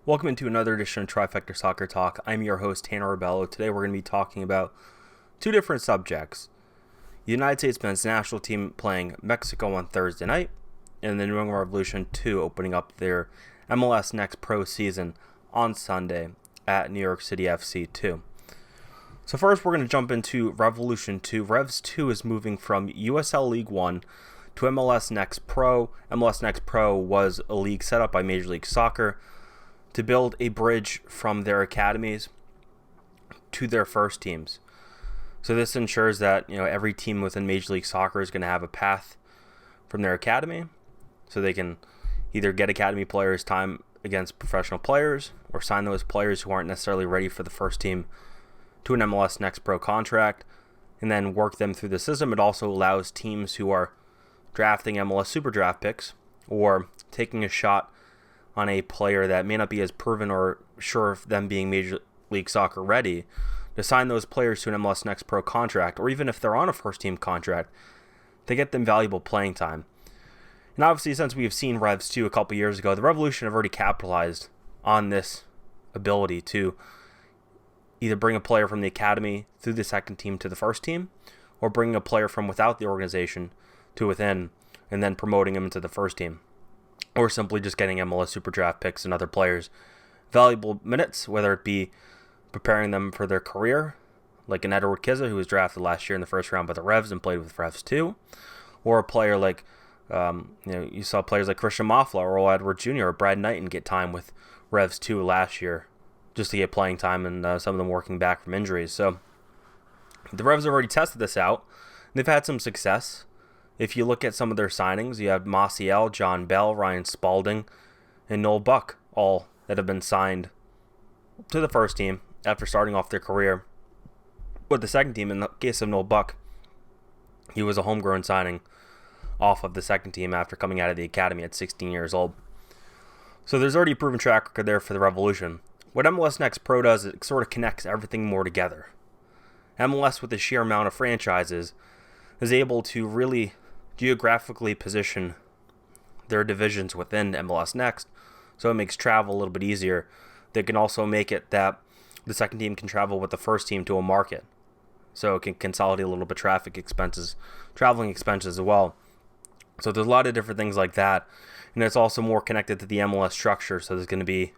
Welcome into another edition of Trifecta Soccer Talk. I'm your host, Tanner Rebello. Today we're going to be talking about two different subjects. The United States men's national team playing Mexico on Thursday night, and the New England Revolution 2 opening up their MLS Next Pro season on Sunday at New York City FC 2. So first we're going to jump into Revolution 2. Revs 2 is moving from USL League 1 to MLS Next Pro. MLS Next Pro was a league set up by Major League Soccer to build a bridge from their academies to their first teams. So this ensures that every team within Major League Soccer is going to have a path from their academy, so they can either get academy players time against professional players or sign those players who aren't necessarily ready for the first team to an MLS Next Pro contract, and then work them through the system. It also allows teams who are drafting MLS Super Draft picks or taking a shot on a player that may not be as proven or sure of them being Major League Soccer ready, to sign those players to an MLS Next Pro contract, or even if they're on a first team contract, to get them valuable playing time. And obviously, since we have seen Revs 2 a couple years ago, the Revolution have already capitalized on this ability to either bring a player from the academy through the second team to the first team, or bring a player from without the organization to within, and then promoting him into the first team. Or simply just getting MLS Super Draft picks and other players valuable minutes, whether it be preparing them for their career, like an Edward Kizza, who was drafted last year in the first round by the Revs and played with Revs 2, or a player like, you saw players like Christian Mafla or Earl Edwards Jr. or Brad Knighton get time with Revs 2 last year, just to get playing time, and some of them working back from injuries. So the Revs have already tested this out. They've had some success. If you look at some of their signings, you have Maciel, John Bell, Ryan Spalding, and Noel Buck, all that have been signed to the first team after starting off their career with the second team. In the case of Noel Buck, he was a homegrown signing off of the second team after coming out of the academy at 16 years old. So there's already a proven track record there for the Revolution. What MLS Next Pro does, it sort of connects everything more together. MLS, with the sheer amount of franchises, is able to really geographically position their divisions within MLS Next, so it makes travel a little bit easier. They can also make it that the second team can travel with the first team to a market, so it can consolidate a little bit traveling expenses as well. So there's a lot of different things like that, and it's also more connected to the MLS structure, so there's going to be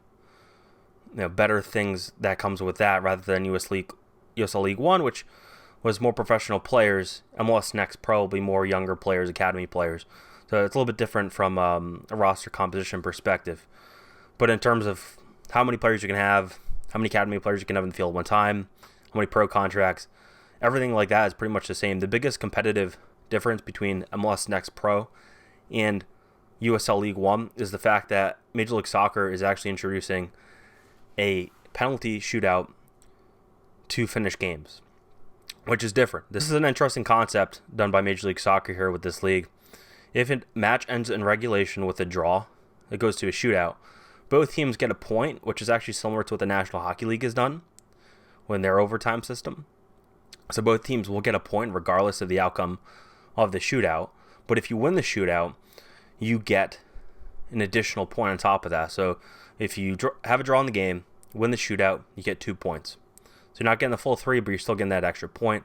better things that comes with that rather than USL League 1, which was more professional players. MLS Next Pro will be more younger players, academy players. So it's a little bit different from a roster composition perspective. But in terms of how many players you can have, how many academy players you can have in the field at one time, how many pro contracts, everything like that is pretty much the same. The biggest competitive difference between MLS Next Pro and USL League 1 is the fact that Major League Soccer is actually introducing a penalty shootout to finish games, which is different. This is an interesting concept done by Major League Soccer here with this league. If a match ends in regulation with a draw, it goes to a shootout. Both teams get a point, which is actually similar to what the National Hockey League has done when their overtime system. So both teams will get a point regardless of the outcome of the shootout. But if you win the shootout, you get an additional point on top of that. So if you have a draw in the game, win the shootout, you get 2 points. So you're not getting the full 3, but you're still getting that extra point.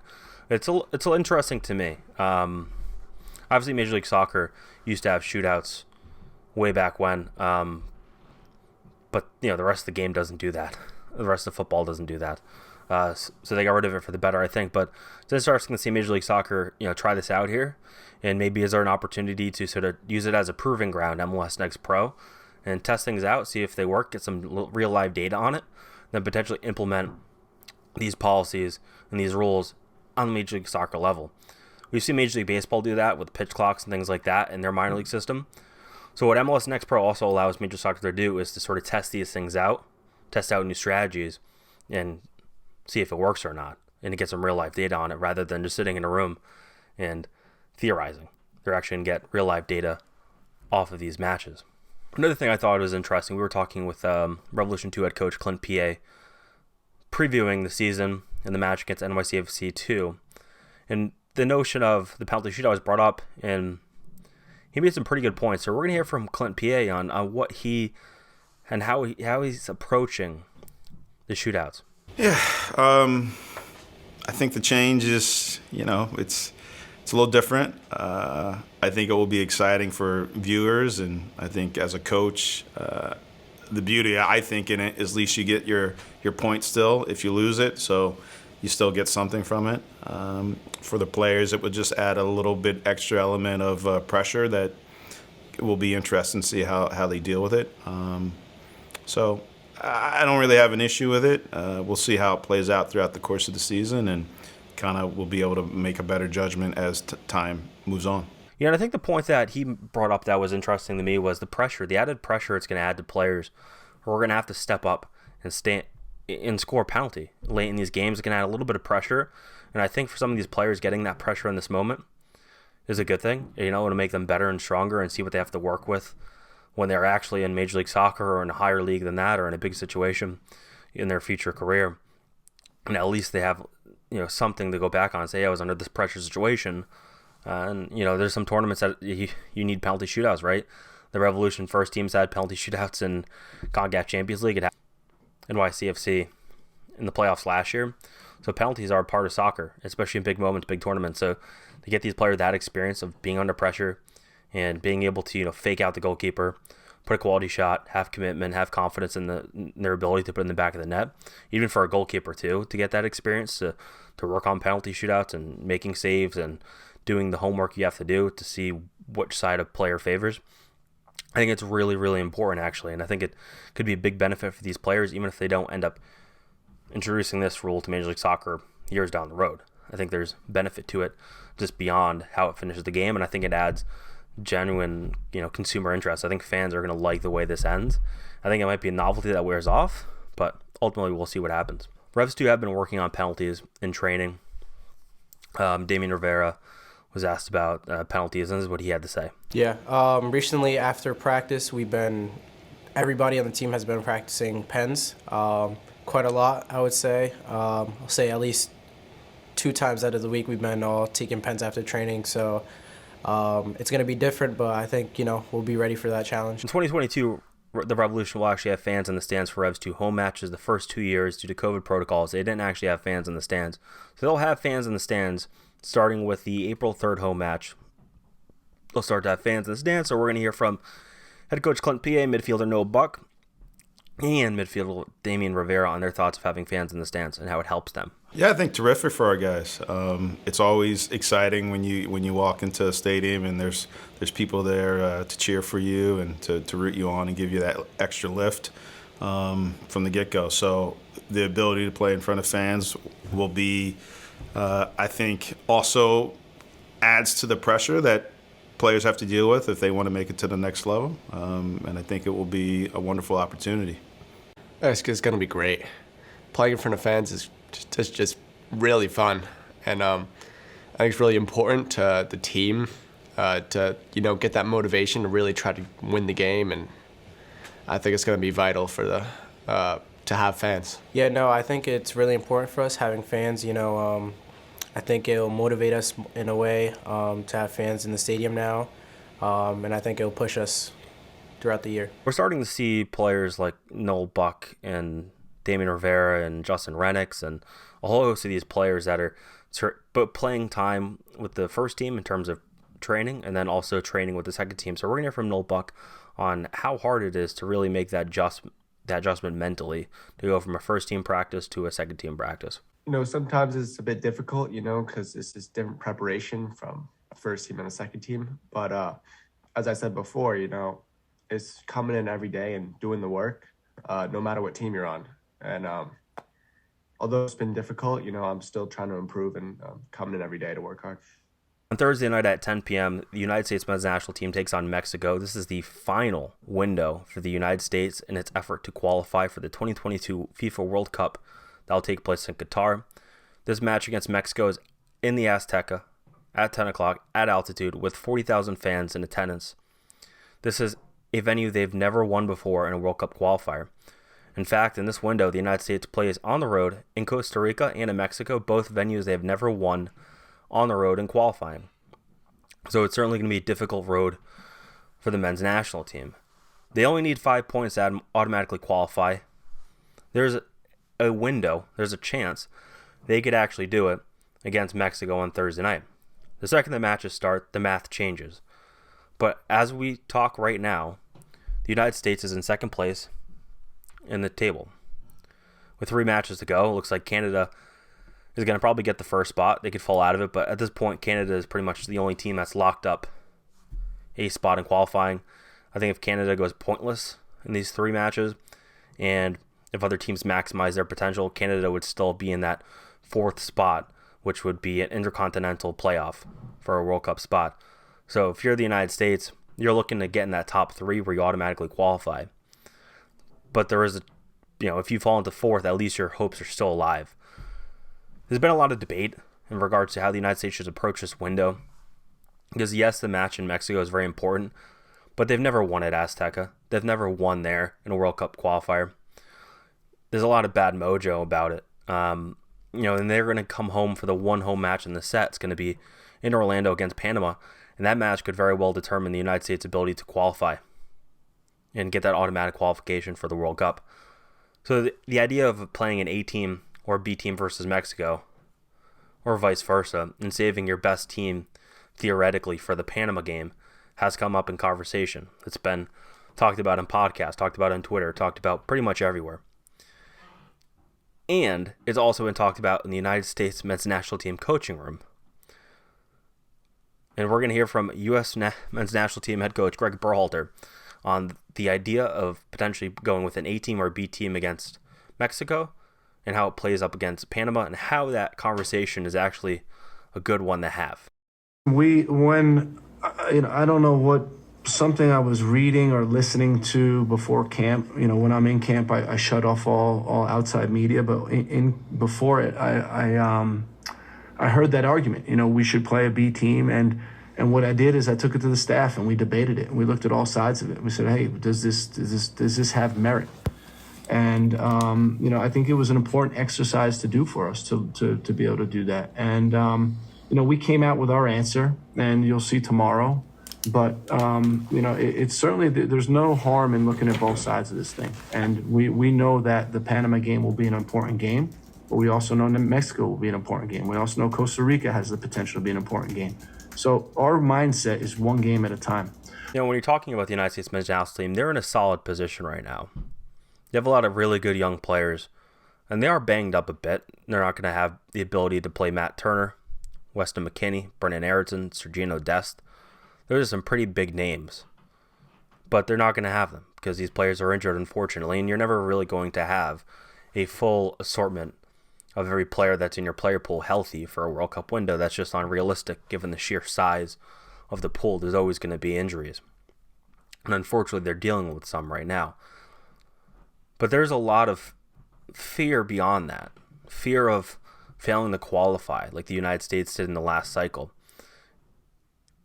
It's interesting to me. Obviously, Major League Soccer used to have shootouts way back when, but the rest of the game doesn't do that. The rest of football doesn't do that. So they got rid of it for the better, I think. But it's interesting to see Major League Soccer, try this out here, and maybe is there an opportunity to sort of use it as a proving ground, MLS Next Pro, and test things out, see if they work, get some real live data on it, then potentially implement these policies and these rules on the Major League Soccer level. We've seen Major League Baseball do that with pitch clocks and things like that in their minor league system. So what MLS Next Pro also allows Major League Soccer to do is to sort of test these things out, test out new strategies, and see if it works or not, and to get some real life data on it rather than just sitting in a room and theorizing. They're actually going to get real life data off of these matches. Another thing I thought was interesting, we were talking with Revolution 2 head coach Clint P.A. previewing the season and the match against NYCFC 2, and the notion of the penalty shootout was brought up, and he made some pretty good points. So we're going to hear from Clint P.A. on what he and how he's approaching the shootouts. Yeah, I think the change is, it's a little different. I think it will be exciting for viewers, and I think as a coach, the beauty I think in it is at least you get your point still if you lose it, so you still get something from it. For the players, it would just add a little bit extra element of pressure that will be interesting to see how they deal with it. So I don't really have an issue with it. We'll see how it plays out throughout the course of the season, and kind of we'll be able to make a better judgment as time moves on. Yeah, and I think the point that he brought up that was interesting to me was the pressure, the added pressure it's going to add to players who are going to have to step up and score a penalty late in these games. It's going to add a little bit of pressure, and I think for some of these players, getting that pressure in this moment is a good thing. To make them better and stronger and see what they have to work with when they're actually in Major League Soccer or in a higher league than that or in a big situation in their future career. And at least they have something to go back on and say, I was under this pressure situation. And there's some tournaments that you need penalty shootouts, right? The Revolution first teams had penalty shootouts in CONCACAF Champions League. It had NYCFC in the playoffs last year. So penalties are a part of soccer, especially in big moments, big tournaments. So to get these players that experience of being under pressure and being able to fake out the goalkeeper, put a quality shot, have commitment, have confidence in their ability to put it in the back of the net, even for a goalkeeper too, to get that experience to work on penalty shootouts and making saves and doing the homework you have to do to see which side of player favors. I think it's really, really important, actually, and I think it could be a big benefit for these players, even if they don't end up introducing this rule to Major League Soccer years down the road. I think there's benefit to it just beyond how it finishes the game, and I think it adds genuine, consumer interest. I think fans are going to like the way this ends. I think it might be a novelty that wears off, but ultimately we'll see what happens. Revs 2 have been working on penalties in training. Damian Rivera was asked about penalties, and this is what he had to say. Yeah, recently after practice, everybody on the team has been practicing pens quite a lot, I would say. I'll say at least 2 times out of the week we've been all taking pens after training, so it's going to be different, but I think, we'll be ready for that challenge. In 2022, the Revolution will actually have fans in the stands for Revs 2 home matches. The first 2 years, due to COVID protocols, they didn't actually have fans in the stands. So they'll have fans in the stands starting with the April 3rd home match. They'll start to have fans in the stands, so we're going to hear from head coach Clint P.A., midfielder Noah Buck, and midfielder Damian Rivera on their thoughts of having fans in the stands and how it helps them. Yeah, I think terrific for our guys. It's always exciting when you walk into a stadium and there's people there to cheer for you and to root you on and give you that extra lift from the get-go. So the ability to play in front of fans will be, I think, also adds to the pressure that players have to deal with if they want to make it to the next level. And I think it will be a wonderful opportunity. It's going to be great. Playing in front of fans is just really fun, and I think it's really important to the team to get that motivation to really try to win the game, and I think it's going to be vital for to have fans. Yeah, no, I think it's really important for us having fans. I think it'll motivate us in a way to have fans in the stadium now, and I think it'll push us throughout the year. We're starting to see players like Noel Buck and Damian Rivera and Justin Rennicks and a whole host of these players that are playing time with the first team in terms of training and then also training with the second team. So we're going to hear from Noel Buck on how hard it is to really make that adjustment mentally to go from a first team practice to a second team practice. Sometimes it's a bit difficult, because this is different preparation from a first team and a second team. But as I said before, it's coming in every day and doing the work, no matter what team you're on. And although it's been difficult, I'm still trying to improve and coming in every day to work hard. On Thursday night at 10 p.m., the United States men's national team takes on Mexico. This is the final window for the United States in its effort to qualify for the 2022 FIFA World Cup that will take place in Qatar. This match against Mexico is in the Azteca at 10 o'clock at altitude with 40,000 fans in attendance. This is a venue they've never won before in a World Cup qualifier. In fact, in this window, the United States plays on the road in Costa Rica and in Mexico, both venues they have never won on the road in qualifying. So it's certainly going to be a difficult road for the men's national team. They only need 5 points to automatically qualify. There's a window, there's a chance they could actually do it against Mexico on Thursday night. The second the matches start, the math changes. But as we talk right now, the United States is in second place in the table. With 3 matches to go, it looks like Canada is going to probably get the first spot. They could fall out of it, but at this point, Canada is pretty much the only team that's locked up a spot in qualifying. I think if Canada goes pointless in these 3 matches, and if other teams maximize their potential, Canada would still be in that 4th spot, which would be an intercontinental playoff for a World Cup spot. So if you're the United States, you're looking to get in that top 3 where you automatically qualify. But there is if you fall into 4th, at least your hopes are still alive. There's been a lot of debate in regards to how the United States should approach this window. Because yes, the match in Mexico is very important, but they've never won at Azteca. They've never won there in a World Cup qualifier. There's a lot of bad mojo about it. And they're going to come home for the one home match in the set. It's going to be in Orlando against Panama. And that match could very well determine the United States' ability to qualify and get that automatic qualification for the World Cup. So the idea of playing an A team or B team versus Mexico, or vice versa, and saving your best team theoretically for the Panama game has come up in conversation. It's been talked about in podcasts, talked about on Twitter, talked about pretty much everywhere. And it's also been talked about in the United States men's national team coaching room. And we're going to hear from U.S. men's national team head coach Greg Berhalter on the idea of potentially going with an A team or B team against Mexico and how it plays up against Panama and how that conversation is actually a good one to have. I don't know what, something I was reading or listening to before camp. When I'm in camp, I shut off all outside media. But before it, I heard that argument. We should play a B team, and what I did is I took it to the staff and we debated it. We looked at all sides of it. We said, hey, does this have merit? And I think it was an important exercise to do for us to be able to do that. And we came out with our answer, and you'll see tomorrow. But, it's certainly, there's no harm in looking at both sides of this thing. And we know that the Panama game will be an important game, but we also know that Mexico will be an important game. We also know Costa Rica has the potential to be an important game. So our mindset is one game at a time. When you're talking about the United States men's national team, they're in a solid position right now. They have a lot of really good young players, and they are banged up a bit. They're not going to have the ability to play Matt Turner, Weston McKennie, Brennan Aronson, Sergino Dest. Those are some pretty big names, but they're not going to have them because these players are injured, unfortunately, and you're never really going to have a full assortment of every player that's in your player pool healthy for a World Cup window. That's just unrealistic given the sheer size of the pool. There's always going to be injuries, and unfortunately, they're dealing with some right now. But there's a lot of fear beyond that, fear of failing to qualify like the United States did in the last cycle.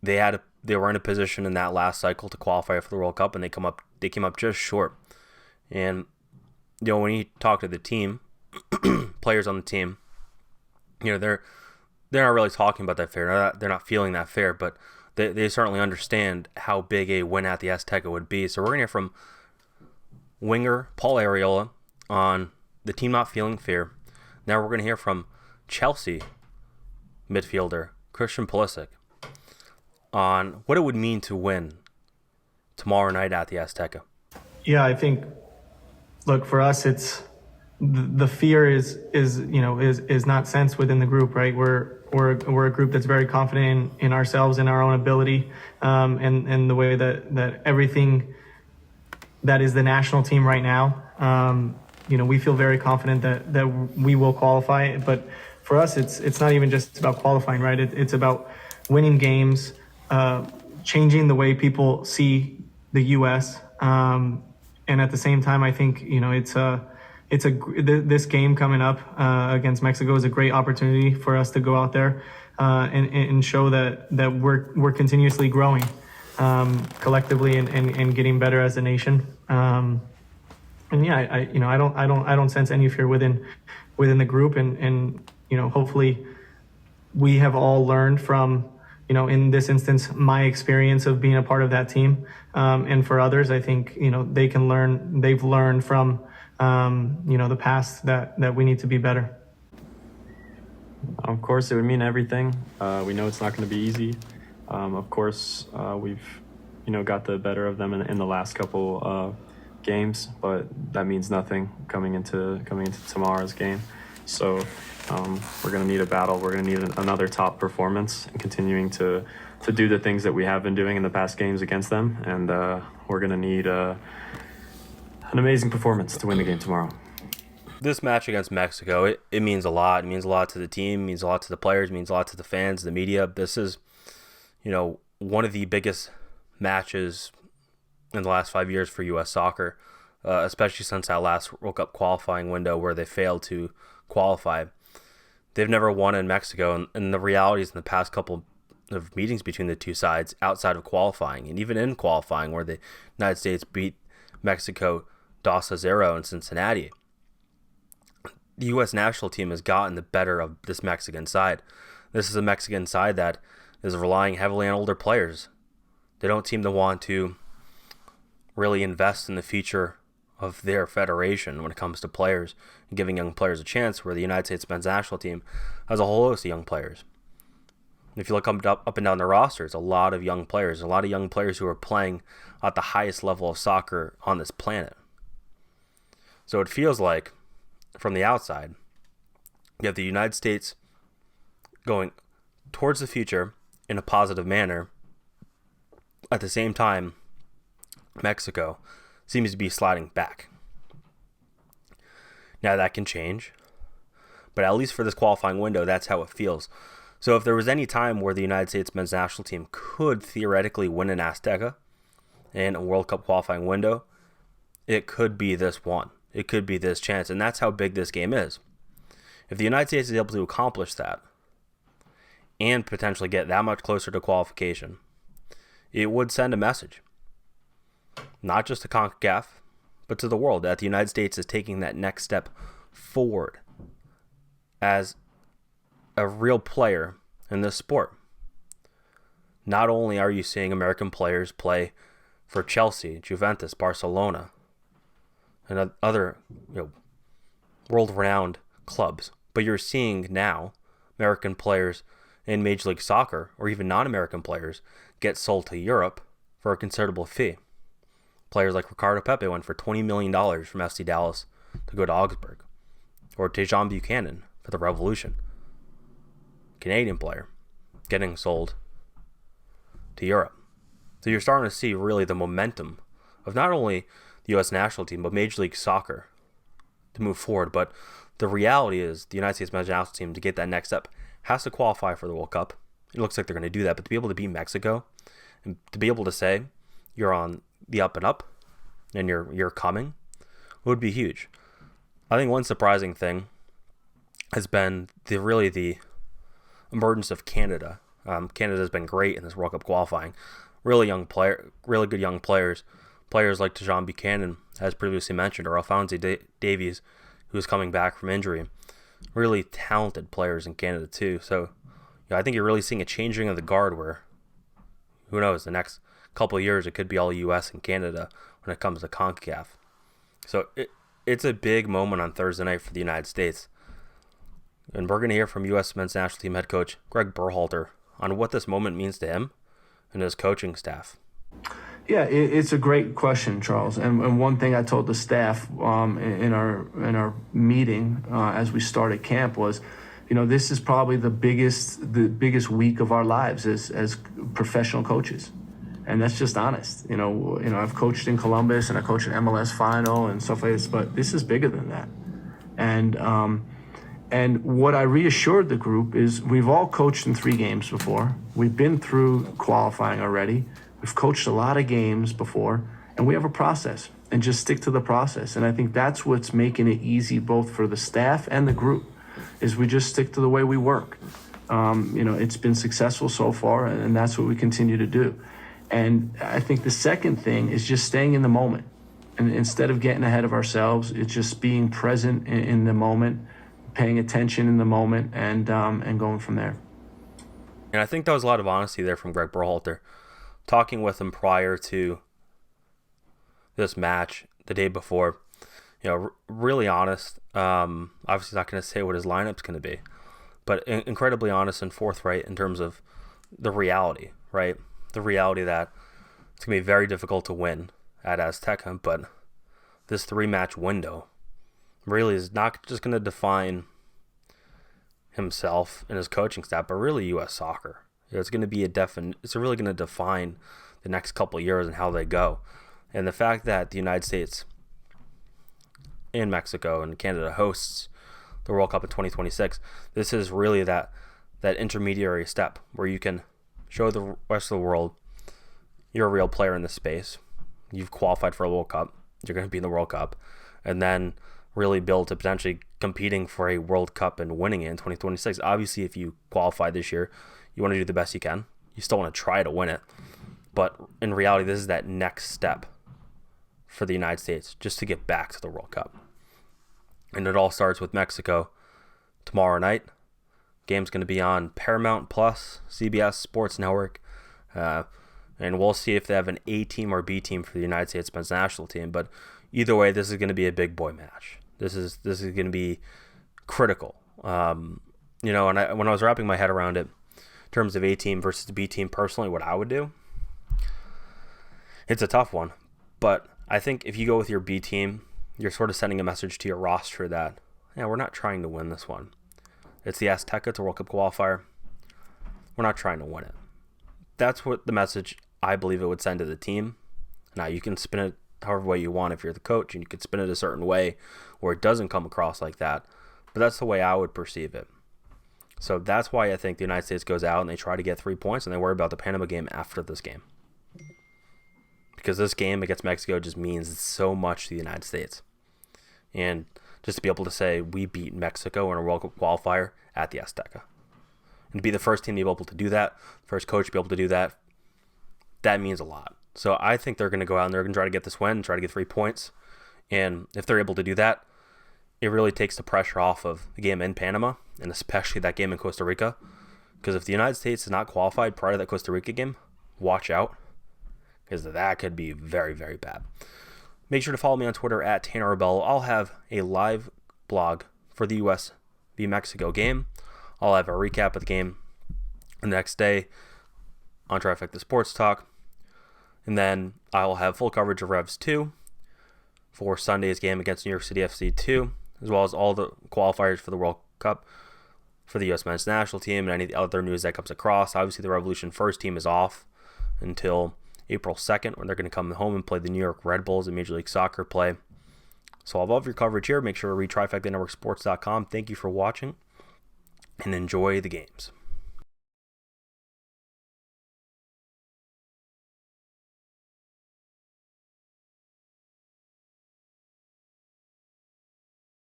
They were in a position in that last cycle to qualify for the World Cup, and they came up just short. And when you talk to the team, players on the team, they're not really talking about that fear. They're not feeling that fear, but they certainly understand how big a win at the Azteca would be. So we're gonna hear from winger Paul Arriola on the team not feeling fear. Now we're gonna hear from Chelsea midfielder Christian Pulisic on what it would mean to win tomorrow night at the Azteca. Yeah, I think, look, for us, it's the fear is not sensed within the group, right? We're a group that's very confident in ourselves and our own ability, and the way that everything that is the national team right now. We feel very confident that we will qualify. But for us, it's not even just about qualifying, right? It's about winning games, changing the way people see the U.S. And at the same time, I think this game coming up against Mexico is a great opportunity for us to go out there and show that we're continuously growing collectively and getting better as a nation. And yeah, I don't sense any fear within the group, and hopefully we have all learned from in this instance, my experience of being a part of that team. And for others, I think, they've learned from, the past that we need to be better. Of course, it would mean everything. We know it's not going to be easy. Of course, we've, got the better of them in the last couple games, but that means nothing coming into tomorrow's game. So we're going to need a battle. We're going to need another top performance and continuing to do the things that we have been doing in the past games against them. And we're going to need an amazing performance to win the game tomorrow. This match against Mexico, it means a lot. It means a lot to the team, it means a lot to the players, it means a lot to the fans, the media. This is, one of the biggest matches in the last 5 years for U.S. soccer, especially since that last World Cup qualifying window where they failed to qualify. They've never won in Mexico, and the realities in the past couple of meetings between the two sides outside of qualifying, and even in qualifying where the United States beat Mexico 2-0 in Cincinnati, the U.S. national team has gotten the better of this Mexican side. This is a Mexican side that is relying heavily on older players. They don't seem to want to really invest in the future of their federation when it comes to players and giving young players a chance, where the United States men's national team has a whole host of young players. If you look up and down the roster, it's a lot of young players, who are playing at the highest level of soccer on this planet. So it feels like, from the outside, you have the United States going towards the future in a positive manner. At the same time, Mexico seems to be sliding back. Now that can change, but at least for this qualifying window, that's how it feels. So if there was any time where the United States men's national team could theoretically win an Azteca in a World Cup qualifying window, it could be this one. It could be this chance, and that's how big this game is. If the United States is able to accomplish that and potentially get that much closer to qualification, it would send a message, not just to CONCACAF, but to the world, that the United States is taking that next step forward as a real player in this sport. Not only are you seeing American players play for Chelsea, Juventus, Barcelona, and other world-renowned clubs, but you're seeing now American players in Major League Soccer, or even non-American players, get sold to Europe for a considerable fee. Players like Ricardo Pepe went for $20 million from FC Dallas to go to Augsburg, or Tejan Buchanan for the Revolution, Canadian player, getting sold to Europe. So you're starting to see really the momentum of not only the U.S. national team, but Major League Soccer to move forward. But the reality is the United States men's national team, to get that next step, has to qualify for the World Cup. It looks like they're going to do that, but to be able to beat Mexico and to be able to say you're on the up and up and you're coming would be huge. I think one surprising thing has been the emergence of Canada. Canada's been great in this World Cup qualifying. Really good young players. Players like Tejan Buchanan, as previously mentioned, or Alphonse Davies, who's coming back from injury. Really talented players in Canada too. So I think you're really seeing a changing of the guard where, who knows, the next couple of years it could be all US and Canada when it comes to CONCACAF. So it's a big moment on Thursday night for the United States. And we're going to hear from U.S. men's national team head coach Greg Berhalter on what this moment means to him and his coaching staff. Yeah, it's a great question, Charles. And one thing I told the staff in our meeting as we started camp was, this is probably the biggest week of our lives as professional coaches, and that's just honest. I've coached in Columbus and I coached an MLS final and stuff like this, but this is bigger than that. And what I reassured the group is we've all coached in 3 games before. We've been through qualifying already. We've coached a lot of games before, and we have a process, and just stick to the process. And I think that's what's making it easy both for the staff and the group, is we just stick to the way we work. It's been successful so far, and that's what we continue to do. And I think the second thing is just staying in the moment. And instead of getting ahead of ourselves, it's just being present in the moment, paying attention in the moment, and going from there. And I think there was a lot of honesty there from Greg Berhalter. Talking with him prior to this match, the day before, really honest. Obviously not going to say what his lineup's going to be, but incredibly honest and forthright in terms of the reality, right? The reality that it's going to be very difficult to win at Azteca, but this 3-match window really is not just going to define himself and his coaching staff, but really U.S. soccer. It's going to be it's really going to define the next couple of years and how they go. And the fact that the United States and Mexico and Canada hosts the World Cup in 2026, this is really that intermediary step where you can show the rest of the world you're a real player in this space. You've qualified for a World Cup. You're going to be in the World Cup. And then really build to potentially competing for a World Cup and winning it in 2026. Obviously, if you qualify this year, you want to do the best you can. You still want to try to win it. But in reality, this is that next step for the United States just to get back to the World Cup. And it all starts with Mexico tomorrow night. Game's going to be on Paramount Plus, CBS Sports Network. And we'll see if they have an A team or B team for the United States men's national team. But either way, this is going to be a big boy match. This is going to be critical. And when I was wrapping my head around it, in terms of A team versus the B team, personally, what I would do, it's a tough one. But I think if you go with your B team, you're sort of sending a message to your roster that, we're not trying to win this one. It's the Azteca, it's a World Cup qualifier. We're not trying to win it. That's what the message I believe it would send to the team. Now, you can spin it however way you want if you're the coach, and you could spin it a certain way where it doesn't come across like that. But that's the way I would perceive it. So that's why I think the United States goes out and they try to get 3 points, and they worry about the Panama game after this game. Because this game against Mexico just means so much to the United States. And just to be able to say we beat Mexico in a World Cup qualifier at the Azteca. And to be the first team to be able to do that, first coach to be able to do that, that means a lot. So I think they're going to go out and they're going to try to get this win, try to get 3 points. And if they're able to do that, it really takes the pressure off of the game in Panama, and especially that game in Costa Rica. Because if the United States is not qualified prior to that Costa Rica game, watch out. Because that could be very, very bad. Make sure to follow me on Twitter at Tanner Rebello. I'll have a live blog for the U.S. v Mexico game. I'll have a recap of the game the next day on Trifecta Sports Talk. And then I'll have full coverage of Revs 2 for Sunday's game against New York City FC 2, as well as all the qualifiers for the World Cup for the U.S. men's national team and any other news that comes across. Obviously, the Revolution first team is off until April 2nd, when they're going to come home and play the New York Red Bulls in Major League Soccer play. So I'll love your coverage here. Make sure to read TrifectaNetworkSports.com. Thank you for watching, and enjoy the games.